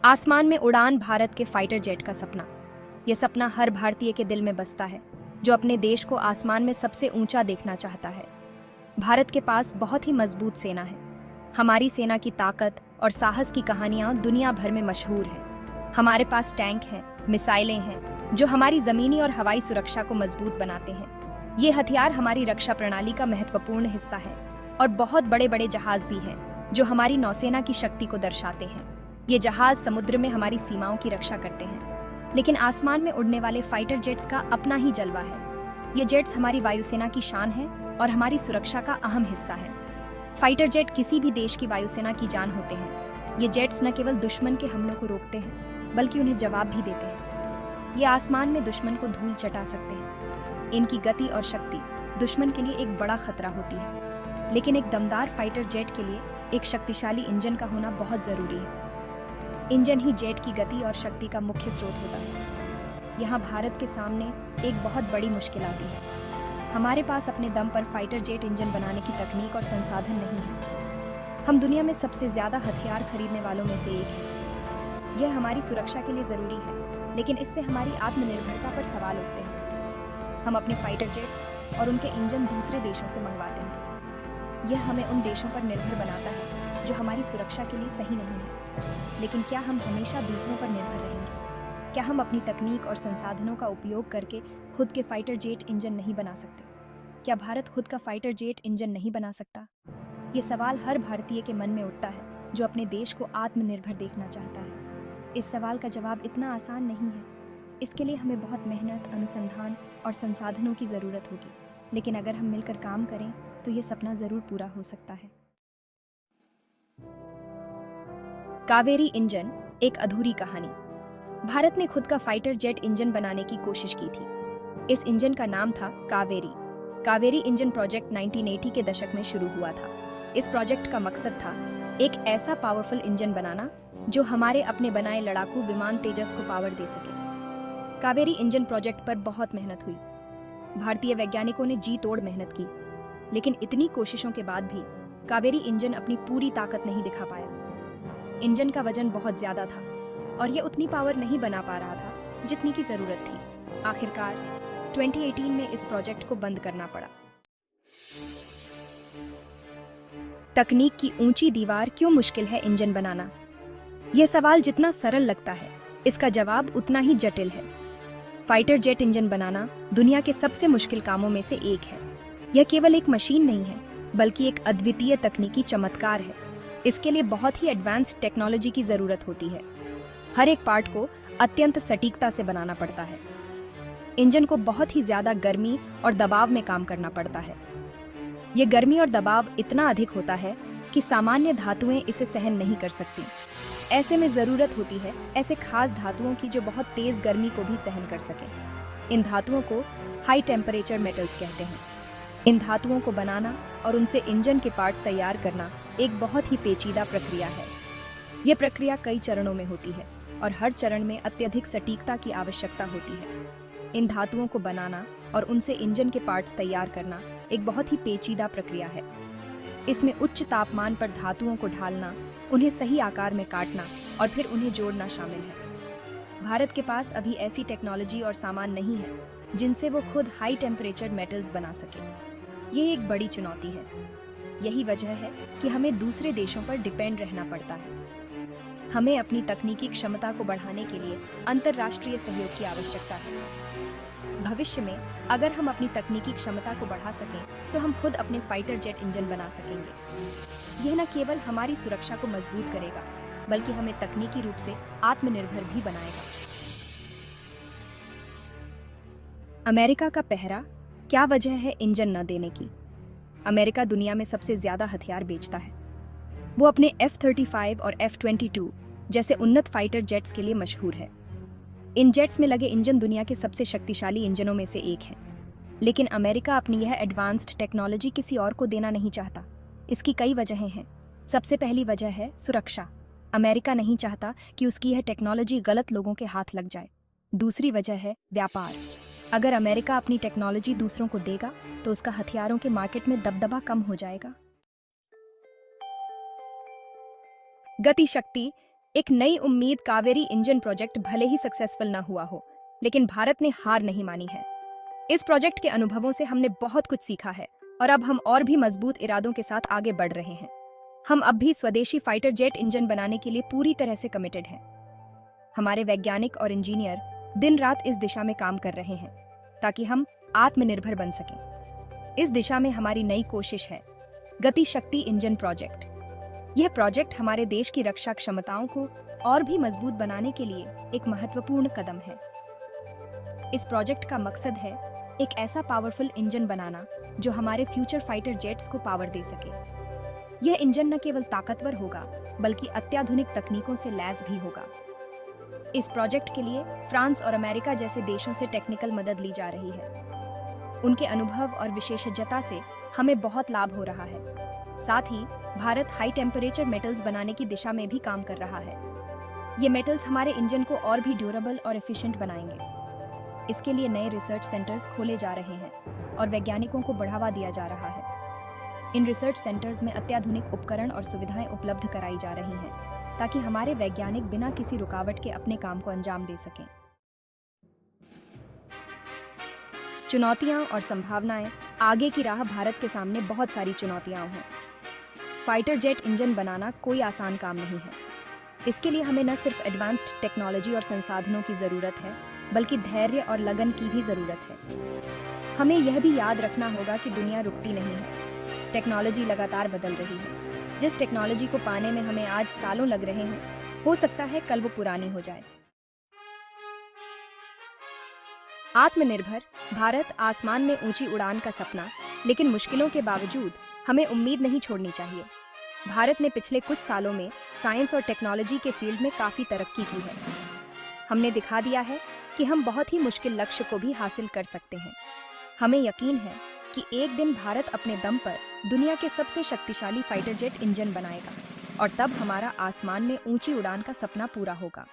आसमान में उड़ान, भारत के फाइटर जेट का सपना। यह सपना हर भारतीय के दिल में बसता है, जो अपने देश को आसमान में सबसे ऊंचा देखना चाहता है। भारत के पास बहुत ही मजबूत सेना है। हमारी सेना की ताकत और साहस की कहानियां दुनिया भर में मशहूर हैं। हमारे पास टैंक हैं, मिसाइलें हैं, जो हमारी जमीनी और हवाई सुरक्षा को मजबूत बनाते हैं। ये हथियार हमारी रक्षा प्रणाली का महत्वपूर्ण हिस्सा है और बहुत बड़े बड़े जहाज भी हैं, जो हमारी नौसेना की शक्ति को दर्शाते हैं। ये जहाज समुद्र में हमारी सीमाओं की रक्षा करते हैं, लेकिन आसमान में उड़ने वाले फाइटर जेट्स का अपना ही जलवा है। ये जेट्स हमारी वायुसेना की शान है और हमारी सुरक्षा का अहम हिस्सा है। फाइटर जेट किसी भी देश की वायुसेना की जान होते हैं। ये जेट्स न केवल दुश्मन के हमलों को रोकते हैं, बल्कि उन्हें जवाब भी देते हैं। ये आसमान में दुश्मन को धूल चटा सकते हैं। इनकी गति और शक्ति दुश्मन के लिए एक बड़ा खतरा होती है, लेकिन एक दमदार फाइटर जेट के लिए एक शक्तिशाली इंजन का होना बहुत जरूरी है। इंजन ही जेट की गति और शक्ति का मुख्य स्रोत होता है। यहाँ भारत के सामने एक बहुत बड़ी मुश्किल आती है। हमारे पास अपने दम पर फाइटर जेट इंजन बनाने की तकनीक और संसाधन नहीं है। हम दुनिया में सबसे ज्यादा हथियार खरीदने वालों में से एक हैं। यह हमारी सुरक्षा के लिए जरूरी है, लेकिन इससे हमारी आत्मनिर्भरता पर सवाल उठते हैं। हम अपने फाइटर जेट्स और उनके इंजन दूसरे देशों से मंगवाते हैं। यह हमें उन देशों पर निर्भर बनाता है जो हमारी सुरक्षा के लिए सही नहीं है। लेकिन क्या हम हमेशा दूसरों पर निर्भर रहेंगे? क्या हम अपनी तकनीक और संसाधनों का उपयोग करके खुद के फाइटर जेट इंजन नहीं बना सकते? क्या भारत खुद का फाइटर जेट इंजन नहीं बना सकता? ये सवाल हर भारतीय के मन में उठता है, जो अपने देश को आत्मनिर्भर देखना चाहता है। इस सवाल का जवाब इतना आसान नहीं है। इसके लिए हमें बहुत मेहनत, अनुसंधान और संसाधनों की जरूरत होगी, लेकिन अगर हम मिलकर काम करें तो ये सपना जरूर पूरा हो सकता है। कावेरी इंजन, एक अधूरी कहानी। भारत ने खुद का फाइटर जेट इंजन बनाने की कोशिश की थी। इस इंजन का नाम था कावेरी। कावेरी इंजन प्रोजेक्ट 1980 के दशक में शुरू हुआ था। इस प्रोजेक्ट का मकसद था एक ऐसा पावरफुल इंजन बनाना जो हमारे अपने बनाए लड़ाकू विमान तेजस को पावर दे सके। कावेरी इंजन प्रोजेक्ट पर बहुत मेहनत हुई। भारतीय वैज्ञानिकों ने जी तोड़ मेहनत की, लेकिन इतनी कोशिशों के बाद भी कावेरी इंजन अपनी पूरी ताकत नहीं दिखा पाया। इंजन का वजन बहुत ज्यादा था और यह उतनी पावर नहीं बना पा रहा था जितनी की जरूरत थी। आखिरकार 2018 में इस प्रोजेक्ट को बंद करना पड़ा। तकनीक की ऊंची दीवार क्यों मुश्किल है इंजन बनाना? यह सवाल जितना सरल लगता है, इसका जवाब उतना ही जटिल है। फाइटर जेट इंजन बनाना दुनिया के सबसे मुश्किल कामों में से एक है। यह केवल एक मशीन नहीं है, बल्कि एक अद्वितीय तकनीकी चमत्कार है। इसके लिए बहुत ही एडवांस्ड टेक्नोलॉजी की जरूरत होती है। हर एक पार्ट को अत्यंत सटीकता से बनाना पड़ता है। इंजन को बहुत ही ज्यादा गर्मी और दबाव में काम करना पड़ता है। ये गर्मी और दबाव इतना अधिक होता है कि सामान्य धातुएं इसे सहन नहीं कर सकती। ऐसे में जरूरत होती है ऐसे खास धातुओं की जो बहुत तेज गर्मी को भी सहन कर सके। इन धातुओं को हाई टेम्परेचर मेटल्स कहते हैं। इन धातुओं को बनाना और उनसे इंजन के पार्ट्स तैयार करना एक बहुत ही पेचीदा प्रक्रिया है। ये प्रक्रिया कई चरणों में होती है और हर चरण में अत्यधिक सटीकता की आवश्यकता होती है। इन धातुओं को बनाना और उनसे इंजन के पार्ट्स तैयार करना एक बहुत ही पेचीदा प्रक्रिया है। इसमें उच्च तापमान पर धातुओं को ढालना, उन्हें सही आकार में काटना और फिर उन्हें जोड़ना शामिल है। भारत के पास अभी ऐसी टेक्नोलॉजी और सामान नहीं है जिनसे वो खुद हाई टेम्परेचर मेटल्स बना सके। ये एक बड़ी चुनौती है। यही वजह है कि हमें दूसरे देशों पर डिपेंड रहना पड़ता है। हमें अपनी तकनीकी क्षमता को बढ़ाने के लिए अंतर्राष्ट्रीय सहयोग की आवश्यकता है। भविष्य में अगर हम अपनी तकनीकी क्षमता को बढ़ा सकें तो हम खुद अपने फाइटर जेट इंजन बना सकेंगे। यह न केवल हमारी सुरक्षा को मजबूत करेगा, बल्कि हमें तकनीकी रूप से आत्मनिर्भर भी बनाएगा। अमेरिका का पहरा, क्या वजह है इंजन न देने की? अमेरिका दुनिया में सबसे ज्यादा हथियार बेचता है। वो अपने F-35 और F-22 जैसे उन्नत फाइटर जेट्स के लिए मशहूर है। इन जेट्स में लगे इंजन दुनिया के सबसे शक्तिशाली इंजनों में से एक है। लेकिन अमेरिका अपनी यह एडवांस्ड टेक्नोलॉजी किसी और को देना नहीं चाहता। इसकी कई वजहें हैं। सबसे पहली वजह है सुरक्षा। अमेरिका नहीं चाहता कि उसकी यह टेक्नोलॉजी गलत लोगों के हाथ लग जाए। दूसरी वजह है व्यापार। अगर अमेरिका अपनी टेक्नोलॉजी दूसरों को देगा तो उसका हथियारों के मार्केट में दबदबा कम हो जाएगा। गति शक्ति, एक नई उम्मीद कावेरी इंजन प्रोजेक्ट भले ही सक्सेसफुल न हुआ हो, लेकिन भारत ने हार नहीं मानी है। इस प्रोजेक्ट के अनुभवों से हमने बहुत कुछ सीखा है और अब हम और भी मजबूत इरादों के साथ आगे बढ़ रहे हैं। हम अब भी स्वदेशी फाइटर जेट इंजन बनाने के लिए पूरी तरह से कमिटेड हैं। हमारे वैज्ञानिक और इंजीनियर दिन रात इस दिशा में काम कर रहे हैं ताकि हम आत्मनिर्भर बन सकें। इस दिशा में हमारी नई कोशिश है गति शक्ति इंजन प्रोजेक्ट। यह प्रोजेक्ट हमारे देश की रक्षा क्षमताओं को और भी मजबूत बनाने के लिए एक महत्वपूर्ण कदम है। इस प्रोजेक्ट का मकसद है एक ऐसा पावरफुल इंजन बनाना जो हमारे फ्यूचर फाइटर जेट्स को पावर दे सके। यह इंजन न केवल ताकतवर होगा बल्कि अत्याधुनिक तकनीकों से लैस भी होगा। इस प्रोजेक्ट के लिए फ्रांस और अमेरिका जैसे देशों से टेक्निकल मदद ली जा रही है। उनके अनुभव और विशेषज्ञता से हमें बहुत लाभ हो रहा है। साथ ही भारत हाई टेम्परेचर मेटल्स बनाने की दिशा में भी काम कर रहा है। ये मेटल्स हमारे इंजन को और भी ड्यूरेबल और एफिशिएंट बनाएंगे। इसके लिए नए रिसर्च सेंटर्स खोले जा रहे हैं और वैज्ञानिकों को बढ़ावा दिया जा रहा है। इन रिसर्च सेंटर्स में अत्याधुनिक उपकरण और सुविधाएं उपलब्ध कराई जा रही हैं ताकि हमारे वैज्ञानिक बिना किसी रुकावट के अपने काम को अंजाम दे सकें। चुनौतियां और संभावनाएं। आगे की राह भारत के सामने बहुत सारी चुनौतियां हैं। फाइटर जेट इंजन बनाना कोई आसान काम नहीं है। इसके लिए हमें न सिर्फ एडवांस्ड टेक्नोलॉजी और संसाधनों की ज़रूरत है बल्कि धैर्य और लगन की भी ज़रूरत है। हमें यह भी याद रखना होगा कि दुनिया रुकती नहीं है। टेक्नोलॉजी लगातार बदल रही है। जिस टेक्नोलॉजी को पाने में हमें आज सालों लग रहे हैं, हो सकता है कल वो पुरानी हो जाए। आत्मनिर्भर भारत आसमान में ऊंची उड़ान का सपना, लेकिन मुश्किलों के बावजूद हमें उम्मीद नहीं छोड़नी चाहिए। भारत ने पिछले कुछ सालों में साइंस और टेक्नोलॉजी के फील्ड में काफ़ी तरक्की की है। हमने दिखा दिया है कि हम बहुत ही मुश्किल लक्ष्य को भी हासिल कर सकते हैं। हमें यकीन है कि एक दिन भारत अपने दम पर दुनिया के सबसे शक्तिशाली फाइटर जेट इंजन बनाएगा और तब हमारा आसमान में ऊंची उड़ान का सपना पूरा होगा।